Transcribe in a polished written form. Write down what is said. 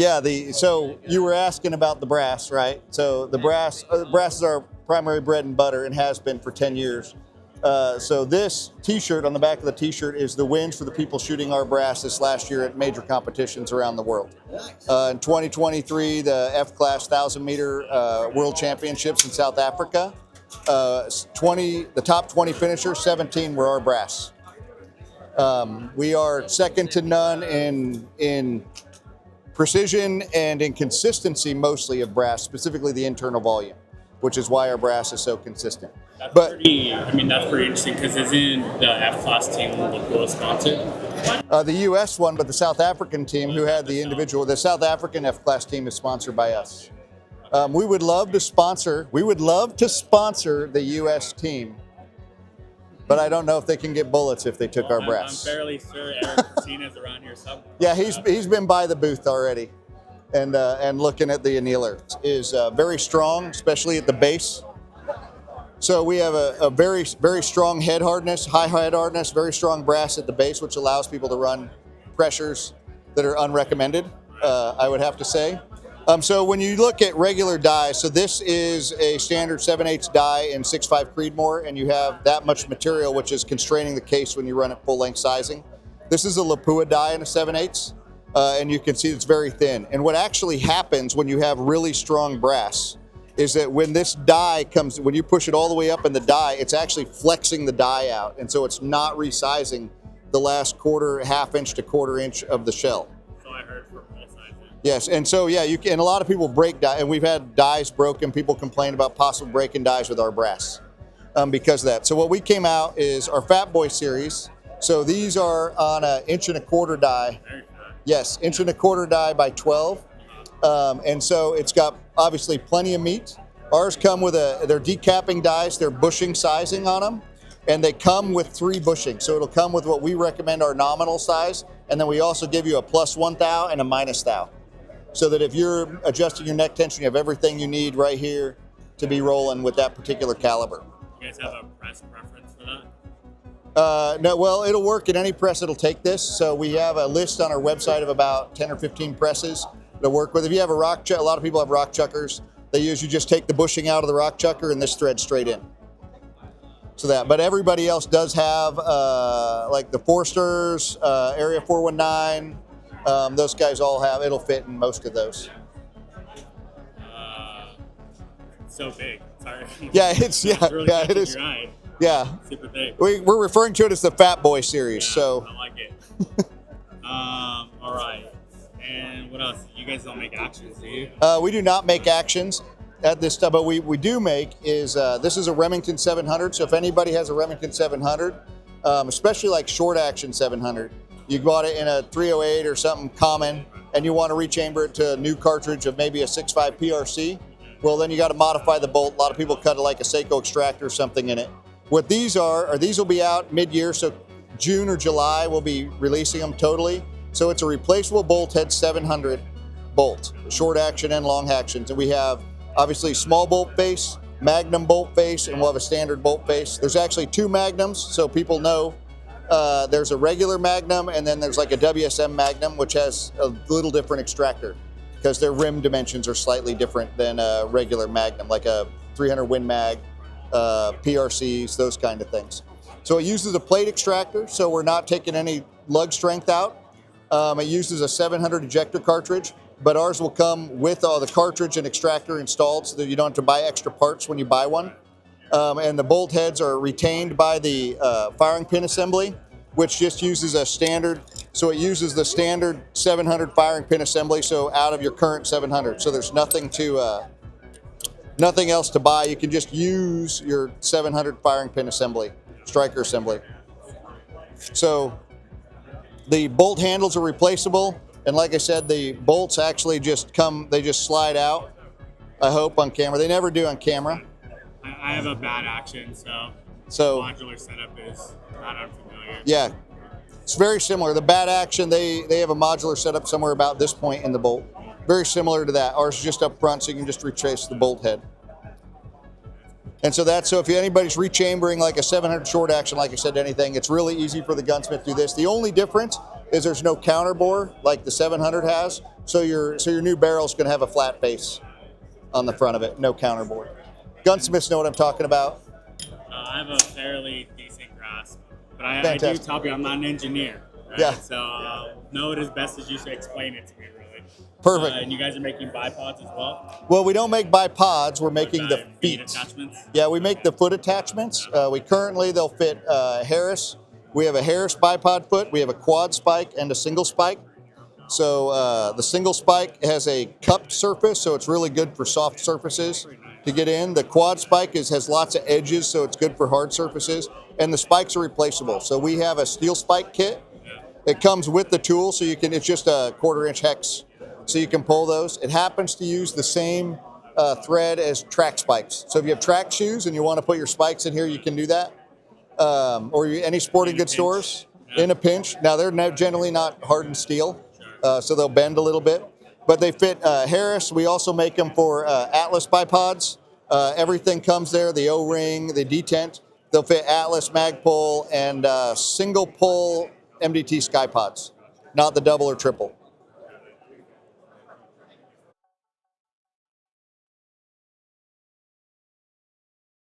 Yeah, so you were asking about the brass, right? So the brass is our primary bread and butter and has been for 10 years. So this T-shirt on the back of the T-shirt is the wins for the people shooting our brass this last year at major competitions around the world. In 2023, the F-Class 1,000-meter World Championships in South Africa. The top 20 finishers, 17 were our brass. We are second to none in precision and in consistency, mostly of brass, specifically the internal volume, which is why our brass is so consistent. That's pretty interesting because isn't the F-Class team local sponsored? The U.S. one, but the South African team, who had the South African F-Class team is sponsored by us. We would love to sponsor the U.S. team, but I don't know if they can get bullets if they took our brass. I'm fairly sure Eric Martinez around here somewhere. Yeah, he's been by the booth already, and looking at the annealer. Is very strong, especially at the base. So we have a very, very strong head hardness, high head hardness, very strong brass at the base, which allows people to run pressures that are unrecommended, I would have to say. So when you look at regular dies, so this is a standard 7/8 die in 6.5 Creedmoor, and you have that much material, which is constraining the case when you run at full length sizing. This is a Lapua die in a 7/8, and you can see it's very thin. And what actually happens when you have really strong brass is that when this die comes, when you push it all the way up in the die, it's actually flexing the die out. And so it's not resizing the last half inch to quarter inch of the shell. So I heard for full sizing. Yes, and so yeah, and a lot of people break die, and we've had dies broken. People complain about possible breaking dies with our brass because of that. So what we came out is our Fat Boy series. So these are on an 1.25 inch die. Very fat. Yes, 1.25 inch die by 12. And so it's got obviously plenty of meat. Ours come with they're decapping dies, they're bushing sizing on them, and they come with 3 bushings. So it'll come with what we recommend our nominal size, and then we also give you a +1 thou and a -1 thou. So that if you're adjusting your neck tension, you have everything you need right here to be rolling with that particular caliber. You guys have a press preference for that? No, well, it'll work in any press it'll take this. So we have a list on our website of about 10 or 15 presses to work with. If you have a a lot of people have rock chuckers. You just take the bushing out of the rock chucker and this threads straight in. So but everybody else does have like the Forsters, Area 419. Those guys all have. It'll fit in most of those. So big. Sorry. Yeah, it's really it is. Your eye. Yeah. Super big. We're referring to it as the Fat Boy series. Yeah, so. I like it. All right. And what else? You guys don't make actions, do you? We do not make actions at this time, but we do make is this is a Remington 700. So if anybody has a Remington 700, especially like short action 700, you bought it in a 308 or something common, and you want to rechamber it to a new cartridge of maybe a 6.5 PRC, well then you got to modify the bolt. A lot of people cut it like a Seiko extractor or something in it. What these these will be out mid-year, so June or July we'll be releasing them totally. So it's a replaceable bolt head 700 bolt, short action and long actions. And we have obviously small bolt face, magnum bolt face, and we'll have a standard bolt face. There's actually 2 magnums, so people know there's a regular magnum and then there's like a WSM magnum, which has a little different extractor because their rim dimensions are slightly different than a regular magnum, like a 300 Win Mag, PRCs, those kind of things. So it uses a plate extractor, so we're not taking any lug strength out. It uses a 700 ejector cartridge, but ours will come with the cartridge and extractor installed so that you don't have to buy extra parts when you buy one. And the bolt heads are retained by the firing pin assembly, which just uses a standard, so it uses the standard 700 firing pin assembly, so out of your current 700. So there's nothing else to buy. You can just use your 700 firing pin assembly, striker assembly. So the bolt handles are replaceable, and like I said, the bolts actually just slide out, I hope, on camera. They never do on camera. I have a bad action, so modular setup is not unfamiliar. Yeah, it's very similar. The bad action, they have a modular setup somewhere about this point in the bolt. Very similar to that. Ours is just up front, so you can just retrace the bolt head. And so if anybody's rechambering like a 700 short action, like I said, anything, it's really easy for the gunsmith to do this. The only difference is there's no counter bore like the 700 has. So your new barrel's going to have a flat base on the front of it, no counterboard. Gunsmiths know what I'm talking about. I have a fairly decent grasp, but I do Fantastic. tell you I'm not an engineer, right? Yeah. So know it as best as you should explain it to me, really. Perfect. And you guys are making bipods as well? Well, we don't make bipods. We're making the feet feet attachments? Yeah, we make the foot attachments. They'll fit Harris. We have a Harris bipod foot. We have a quad spike and a single spike. So the single spike has a cupped surface, so it's really good for soft surfaces to get in. The quad spike has lots of edges, so it's good for hard surfaces. And the spikes are replaceable. So we have a steel spike kit. It comes with the tool, so it's just a 1/4-inch hex, so you can pull those. It happens to use the same thread as track spikes. So if you have track shoes and you want to put your spikes in here, you can do that. Any sporting goods stores in a pinch. Now they're generally not hardened steel, so they'll bend a little bit, but they fit Harris. We also make them for Atlas bipods. Everything comes there, the O-ring, the detent. They'll fit Atlas, Magpul, and single pull MDT Skypods, not the double or triple.